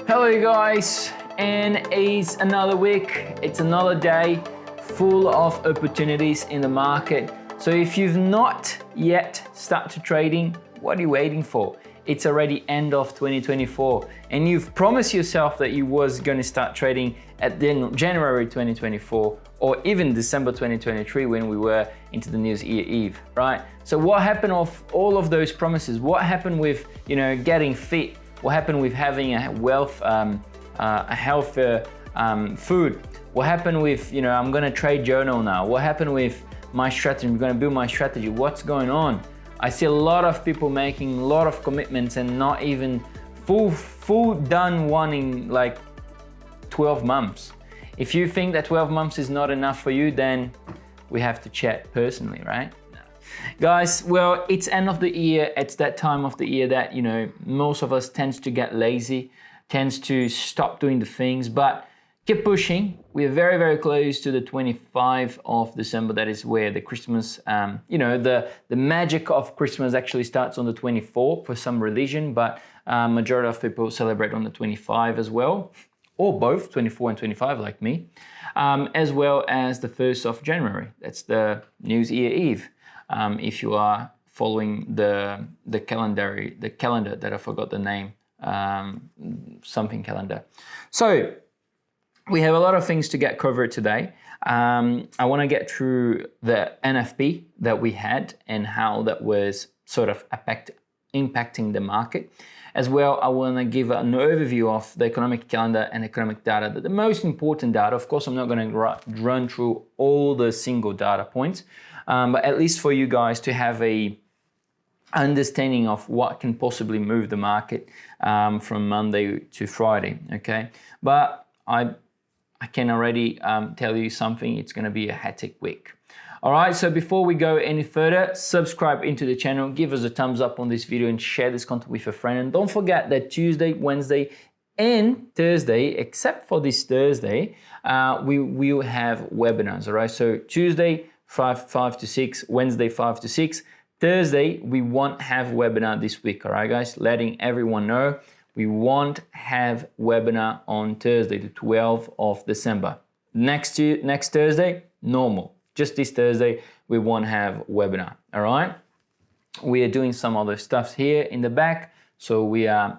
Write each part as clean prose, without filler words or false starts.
Hello you guys, and it's another week, it's another day full of opportunities in the market. So if you've not yet started trading, what are you waiting for? It's already end of 2024 and you've promised yourself that you was going to start trading at the end of January 2024 or even December 2023 when we were into the New Year's Eve, right? So what happened of all of those promises? What happened with, getting fit? What happened with having a healthier food? What happened with, I'm gonna trade journal now? What happened with my strategy? I'm gonna build my strategy. What's going on? I see a lot of people making a lot of commitments and not even full done one in like 12 months. If you think that 12 months is not enough for you, then we have to chat personally, right? Guys, well, it's end of the year. It's that time of the year that, most of us tends to get lazy, tends to stop doing the things, but keep pushing. We're very, very close to the 25th of December. That is where the Christmas, the magic of Christmas actually starts on the 24th for some religion, but majority of people celebrate on the 25 as well, or both 24 and 25 like me, as well as the 1st of January. That's the New Year's Eve. If you are following the calendar that I forgot the name, something calendar. So we have a lot of things to get covered today. I want to get through the NFP that we had and how that was sort of impacting the market. As well, I want to give an overview of the economic calendar and economic data, the most important data. Of course, I'm not going to run through all the single data points, but at least for you guys to have a understanding of what can possibly move the market from Monday to Friday, okay? But I can already tell you something, it's going to be a hectic week. All right, so before we go any further, subscribe into the channel, give us a thumbs up on this video and share this content with a friend. And don't forget that Tuesday, Wednesday, and Thursday, except for this Thursday, we will have webinars, all right? So Tuesday, 5 to 6, Wednesday, 5 to 6. Thursday, we won't have webinar this week, all right, guys? Letting everyone know, we won't have webinar on Thursday, the 12th of December. Next Thursday, normal. Just this Thursday, we won't have webinar, all right? We are doing some other stuff here in the back. So we are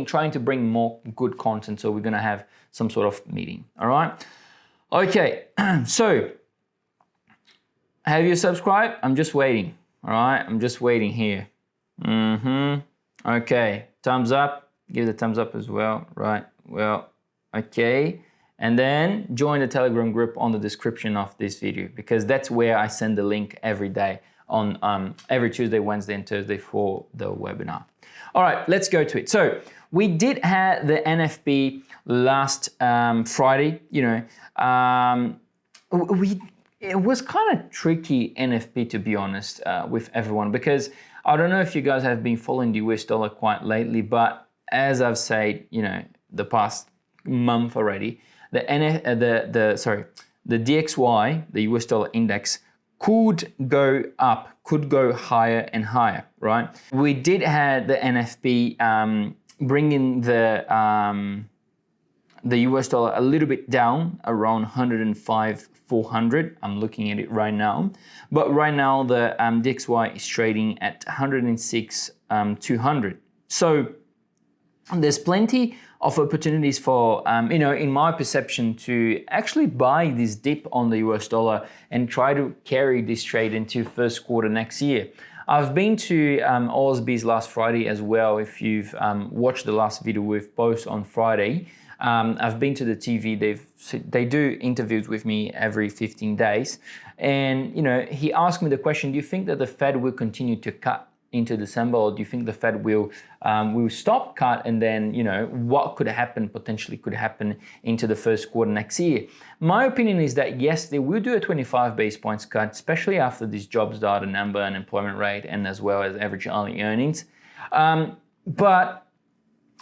trying to bring more good content. So we're gonna have some sort of meeting, all right? Okay, so have you subscribed? I'm just waiting, all right? I'm just waiting here. Okay, thumbs up, give the thumbs up as well, right? Well, okay. And then join the Telegram group on the description of this video because that's where I send the link every day on every Tuesday, Wednesday, and Thursday for the webinar. All right, let's go to it. So we did have the NFP last Friday. It was kind of tricky NFP, to be honest, with everyone, because I don't know if you guys have been following the US dollar quite lately, but as I've said, the past month already, the DXY, the US dollar index, could go up, could go higher and higher, right? We did have the NFP bringing the US dollar a little bit down around 105.400. I'm looking at it right now. But right now the DXY is trading at 106.200. So there's plenty of opportunities for, in my perception, to actually buy this dip on the US dollar and try to carry this trade into first quarter next year. I've been to OSB's last Friday as well. If you've watched the last video we've posted on Friday, I've been to the TV. They do interviews with me every 15 days. And, he asked me the question, do you think that the Fed will continue to cut into December, or do you think the Fed will stop cut, and then what potentially could happen into the first quarter next year? My opinion is that yes, they will do a 25 basis points cut, especially after this jobs data number, unemployment rate, and as well as average hourly earnings. But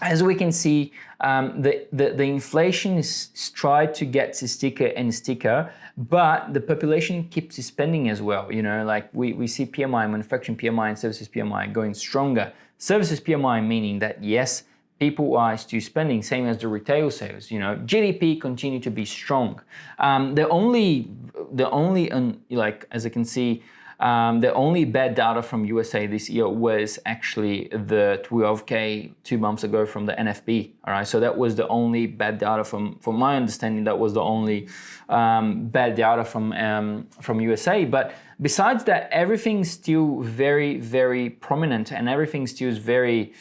as we can see, the inflation is tried to get stickier and stickier, but the population keeps spending as well. Like we see PMI, manufacturing PMI and services PMI going stronger. Services PMI meaning that yes, people-wise to spending, same as the retail sales. You know, GDP continue to be strong. The only, like as I can see, the only bad data from USA this year was actually the 12K 2 months ago from the NFP. All right, so that was the only bad data from my understanding. That was the only bad data from USA. But besides that, everything's still very, very prominent, and everything still is very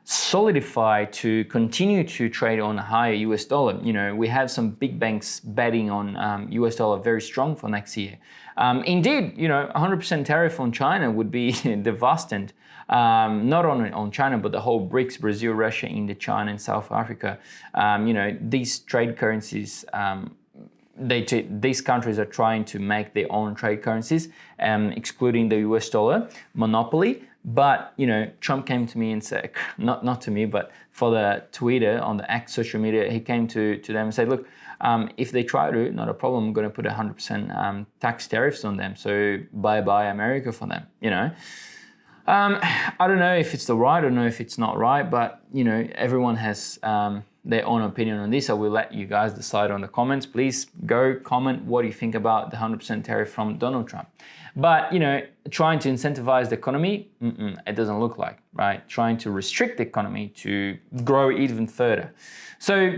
solidified to continue to trade on a higher US dollar. You know, we have some big banks betting on US dollar very strong for next year. Indeed, you know, 100% tariff on China would be devastating. Not on China, but the whole BRICS, Brazil, Russia, India, China, and South Africa. You know, these trade currencies, these countries are trying to make their own trade currencies, excluding the US dollar monopoly. But, you know, Trump came to me and said, not to me, but for the Twitter, on the X social media, he came to them and said, look, if they try to, not a problem, I'm going to put 100% tax tariffs on them. So bye-bye America for them, you know. I don't know if it's the right, I don't know if it's not right, but, you know, everyone has their own opinion on this. I will let you guys decide on the comments. Please go comment what do you think about the 100% tariff from Donald Trump. But, you know, trying to incentivize the economy, it doesn't look like, right? Trying to restrict the economy to grow even further. So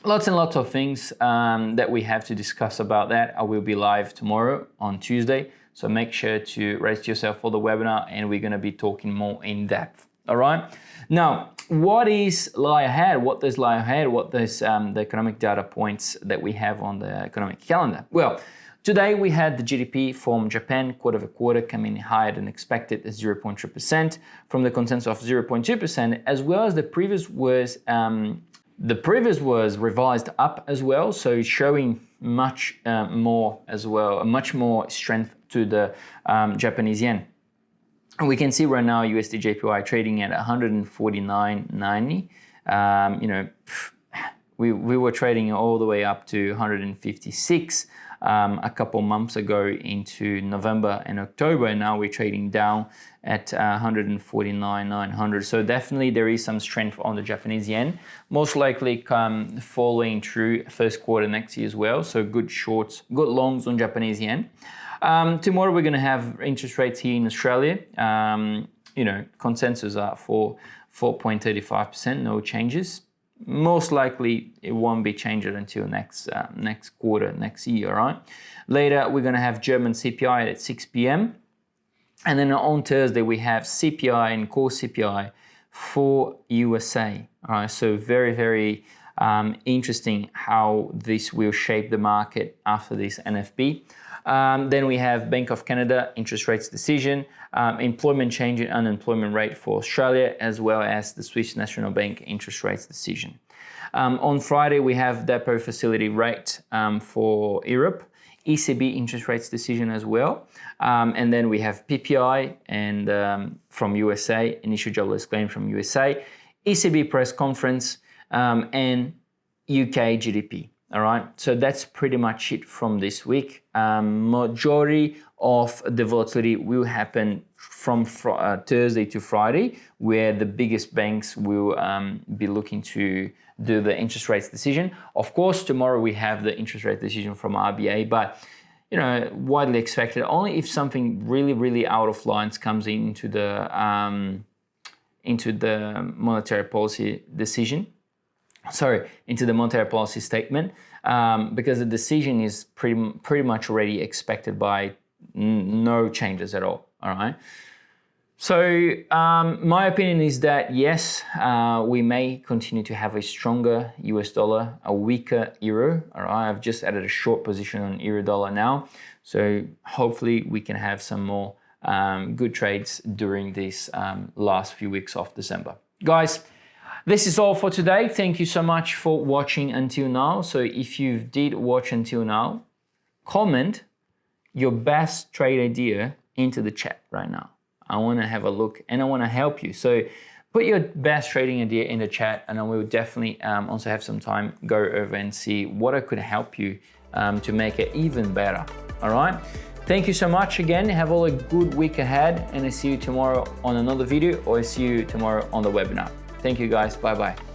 lots and lots of things that we have to discuss about that. I will be live tomorrow on Tuesday. So make sure to register yourself for the webinar, and we're going to be talking more in depth. All right. Now, what is lie ahead? What does lie ahead? What does the economic data points that we have on the economic calendar? Well, today we had the GDP from Japan quarter-over-quarter come in higher than expected at 0.3% from the consensus of 0.2%, as well as the previous was revised up as well, so showing much more as well, much more strength to the Japanese yen. And we can see right now USD JPY trading at 149.90. You know, we were trading all the way up to 156 a couple months ago into November and October, and now we're trading down at 149.900. So definitely there is some strength on the Japanese yen, most likely following through first quarter next year as well. So good shorts, good longs on Japanese yen. Tomorrow we're going to have interest rates here in Australia. You know, consensus are for 4.35%, no changes. Most likely it won't be changed until next quarter, next year, all right? Later we're going to have German CPI at 6 p.m. And then on Thursday we have CPI and core CPI for USA, all right? So very, very interesting how this will shape the market after this NFP. Then we have Bank of Canada interest rates decision, employment change in unemployment rate for Australia, as well as the Swiss National Bank interest rates decision. On Friday, we have depot facility rate for Europe, ECB interest rates decision as well. And then we have PPI and from USA, initial jobless claim from USA, ECB press conference, and UK GDP. All right, so that's pretty much it from this week. Majority of the volatility will happen from Thursday to Friday, where the biggest banks will be looking to do the interest rates decision. Of course, tomorrow we have the interest rate decision from RBA, but you know, widely expected only if something really, really out of lines comes into the monetary policy decision. Into the monetary policy statement, because the decision is pretty much already expected by no changes at all. All right. So my opinion is that yes, we may continue to have a stronger US dollar, a weaker euro. All right. I've just added a short position on euro dollar now, so hopefully we can have some more good trades during these last few weeks of December, guys. This is all for today. Thank you so much for watching until now. So if you did watch until now, comment your best trade idea into the chat right now. I want to have a look and I want to help you. So put your best trading idea in the chat, and I will definitely also have some time go over and see what I could help you to make it even better. All right. Thank you so much again. Have all a good week ahead, and I see you tomorrow on another video, or I see you tomorrow on the webinar. Thank you guys. Bye bye.